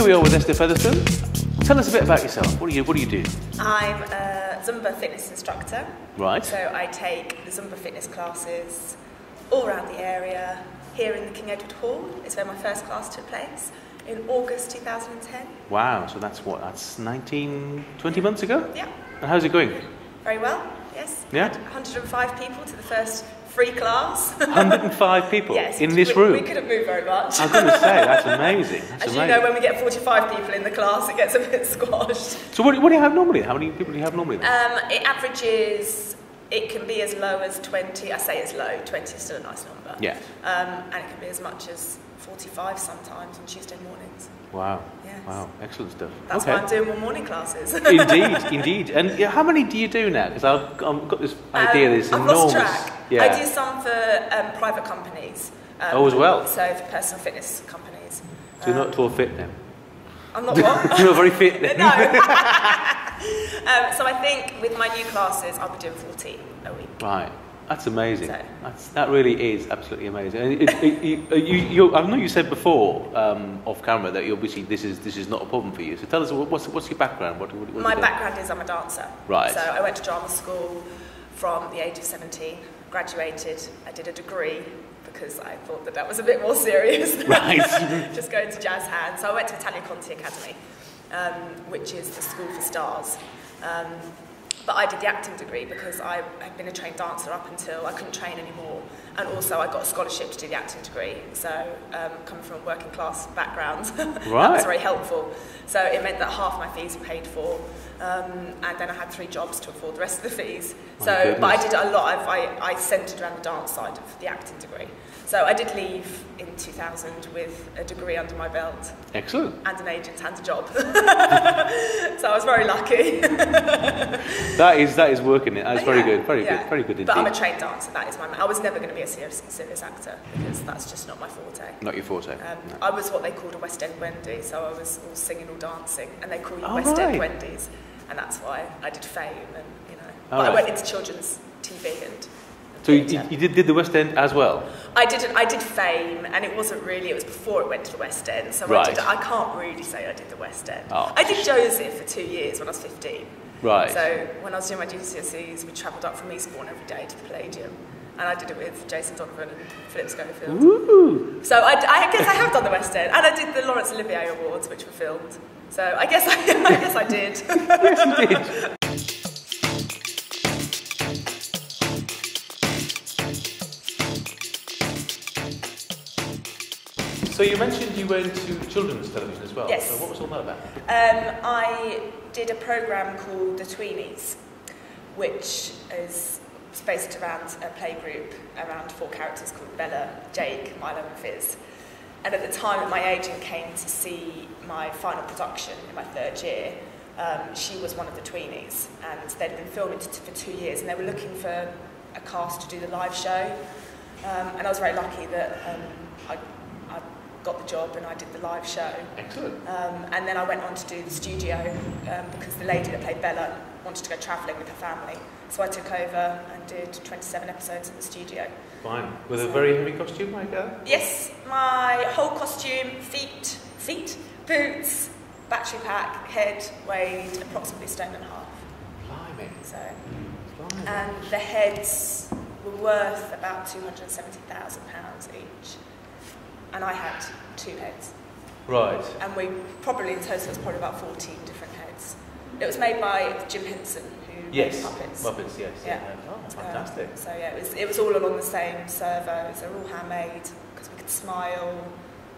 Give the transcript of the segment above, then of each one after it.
here we are with Esther Featherstone. Tell us a bit about yourself. What do you do? I'm a Zumba Fitness instructor. Right. So I take the Zumba Fitness classes all around the area. Here in the King Edward Hall is where my first class took place in August 2010. Wow, so that's 20 months ago? Yeah. And how's it going? Very well, yes. Yeah? 105 people to the first free class. 105 people yes, in this room? We couldn't move very much. I'm going to say, that's amazing. That's As amazing. you know, when we get 45 people in the class, it gets a bit squashed. So what do you have normally? How many people do you have normally then? It averages, it can be as low as 20. I say it's low, 20 is still a nice number. Yeah. And it can be as much as 45 sometimes on Tuesday mornings. Wow. Yes. Wow, excellent stuff. That's why I'm doing more morning classes. Indeed. And how many do you do now? Because I've got this idea that it's I've enormous. lost track. Yeah. I do some for private companies. As well? So for personal fitness companies. So you're not at all fit then? I'm not what? You're not very fit then? No. So I think with my new classes, I'll be doing 14 a week. Right. That's amazing. So. That really is absolutely amazing. I know you said before off camera that obviously this is not a problem for you. So tell us what's your background? What my background is I'm a dancer. Right. So I went to drama school from the age of 17. Graduated. I did a degree because I thought that was a bit more serious. Right. Just going to jazz hands. So I went to Italian Conti Academy, which is the school for stars. But I did the acting degree because I had been a trained dancer up until I couldn't train anymore. And also I got a scholarship to do the acting degree. So coming from a working class background, that was very helpful. So it meant that half my fees were paid for. And then I had 3 jobs to afford the rest of the fees. But I did a lot of, I centred around the dance side of the acting degree. So I did leave in 2000 with a degree under my belt. Excellent. And an agent and a job. So I was very lucky. That is working it. That's very good. Very good indeed. But I'm a trained dancer, that is I was never going to be a serious actor because that's just not my forte. Not your forte. No. I was what they called a West End Wendy, so I was all singing, all dancing, and they call you West End Wendy's, and that's why I did Fame, and but I went into children's TV and. So you did the West End as well? I did Fame, and it wasn't really. It was before it went to the West End, so I can't really say I did the West End. Oh. I did Joseph for 2 years when I was 15. Right. So when I was doing my GCSEs, we travelled up from Eastbourne every day to the Palladium, and I did it with Jason Donovan and Philip Schofield. Ooh. So I guess I have done the West End, and I did the Laurence Olivier Awards, which were filmed. So I guess I did. Yes, you did. So you mentioned you went to children's television as well. Yes. So what was all that about? I did a programme called the Tweenies, which is based around a playgroup around 4 characters called Bella, Jake, Milo and Fizz. And at the time my agent came to see my final production in my 3rd year, she was one of the Tweenies, and they'd been filming for 2 years, and they were looking for a cast to do the live show. And I was very lucky that I got the job and I did the live show. Excellent. And then I went on to do the studio because the lady that played Bella wanted to go travelling with her family. So I took over and did 27 episodes in the studio. Fine. With a very heavy costume, I gather? Yes, my whole costume, feet, boots, battery pack, head weighed approximately 1.5 stone. Blimey. So, Blimey. and the heads were worth about £270,000 each. And I had 2 heads. Right. And we probably in total was probably about 14 different heads. It was made by Jim Henson, who made Muppets. Muppets, yes. Yeah. Oh, fantastic. So yeah, it was all along the same servos. They're all handmade because we could smile.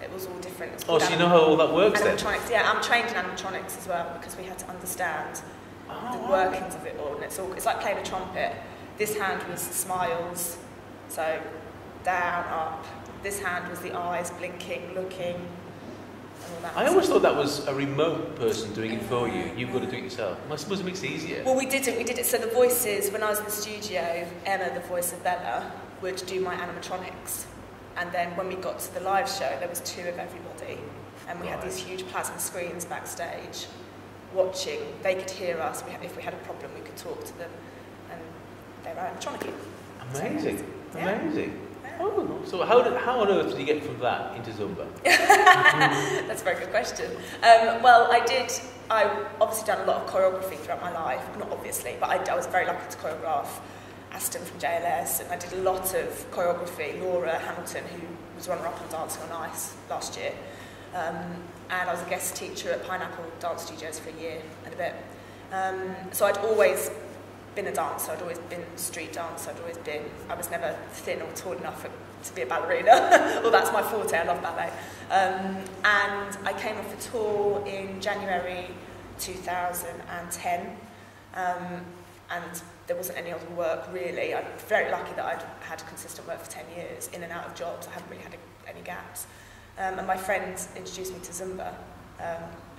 It was all different. Oh, so you know how all that works then? Animatronics. Yeah, I'm trained in animatronics as well because we had to understand the workings of it all. And it's like playing a trumpet. This hand was smiles, so down, up. This hand was the eyes blinking, looking, and all that. I always thought that was a remote person doing it for you. You've got to do it yourself. I suppose it makes it easier. Well, we did it. So the voices, when I was in the studio, Emma, the voice of Bella, would do my animatronics. And then when we got to the live show, there was 2 of everybody. And we had these huge plasma screens backstage watching. They could hear us. If we had a problem, we could talk to them. And they were animatronic. Amazing. So, yeah. Amazing. Yeah. Oh, no. So how on earth did you get from that into Zumba? That's a very good question. Well, I obviously done a lot of choreography throughout my life, not obviously, but I was very lucky to choreograph Aston from JLS, and I did a lot of choreography. Laura Hamilton, who was runner-up on Dancing on Ice last year, and I was a guest teacher at Pineapple Dance Studios for a year and a bit. So I'd always been a dancer, I'd always been street dancer, I was never thin or tall enough to be a ballerina, well that's my forte, I love ballet. And I came off a tour in January 2010, and there wasn't any other work really. I'm very lucky that I'd had consistent work for 10 years, in and out of jobs, I haven't really had any gaps. And my friend introduced me to Zumba,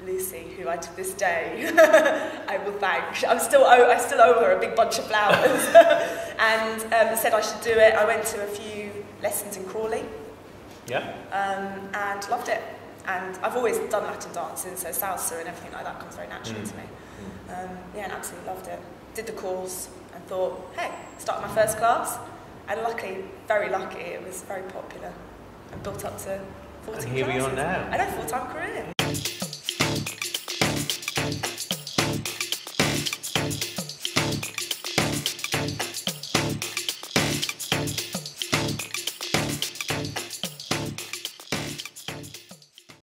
Lucy, who I to this day I will thank. I still owe her a big bunch of flowers. And said I should do it. I went to a few lessons in Crawley. Yeah. And loved it. And I've always done Latin dancing, so salsa and everything like that comes very naturally to me. Yeah, and absolutely loved it. Did the course and thought, hey, started my first class. And luckily, very lucky, it was very popular and built up to 14 and here classes. we are now. I know, full-time career.